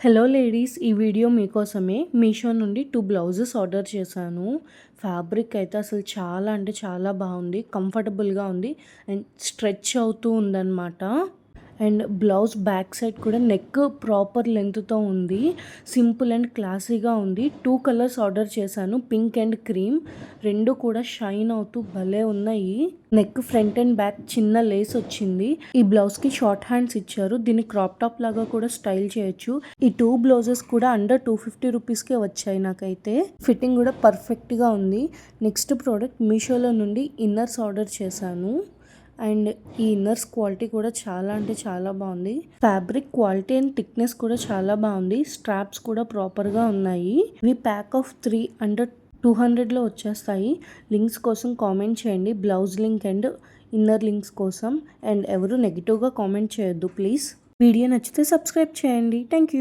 Hello ladies, ఈ video మీకోసమే. మీషో నుండి 2 బ్లౌజెస్ ఆర్డర్ చేశాను. ఫ్యాబ్రిక్ అయితే అసలు చాలా అంటే చాలా బాగుంది, కంఫర్టబుల్గా ఉంది అండ్ స్ట్రెచ్ అవుతూ ఉందన్నమాట. అండ్ బ్లౌజ్ బ్యాక్ సైడ్ కూడా నెక్ ప్రాపర్ లెంత్తో ఉంది. సింపుల్ అండ్ క్లాసీగా ఉంది. 2 కలర్స్ ఆర్డర్ చేశాను, పింక్ అండ్ క్రీమ్. రెండు కూడా షైన్ అవుతూ భలే ఉన్నాయి. నెక్ ఫ్రంట్ అండ్ బ్యాక్ చిన్న లేస్ వచ్చింది. ఈ బ్లౌజ్కి షార్ట్ హ్యాండ్స్ ఇచ్చారు. దీన్ని క్రాప్ టాప్ లాగా కూడా స్టైల్ చేయొచ్చు. ఈ 2 బ్లౌజెస్ కూడా అండర్ 250 రూపీస్కే వచ్చాయి నాకైతే. ఫిట్టింగ్ కూడా పర్ఫెక్ట్గా ఉంది. నెక్స్ట్ ప్రోడక్ట్ మీషోలో నుండి ఇన్నర్స్ ఆర్డర్ చేశాను. అండ్ ఈ ఇన్నర్స్ క్వాలిటీ కూడా చాలా అంటే చాలా బాగుంది. ఫ్యాబ్రిక్ క్వాలిటీ అండ్ థిక్నెస్ కూడా చాలా బాగుంది. స్ట్రాప్స్ కూడా ప్రాపర్గా ఉన్నాయి. ఇవి ప్యాక్ ఆఫ్ 3 అండర్ 200లో వచ్చేస్తాయి. లింక్స్ కోసం కామెంట్ చేయండి, blouse link and inner links కోసం. అండ్ ఎవరు నెగిటివ్గా కామెంట్ చేయొద్దు ప్లీజ్. వీడియో నచ్చితే సబ్స్క్రైబ్ చేయండి. Thank you.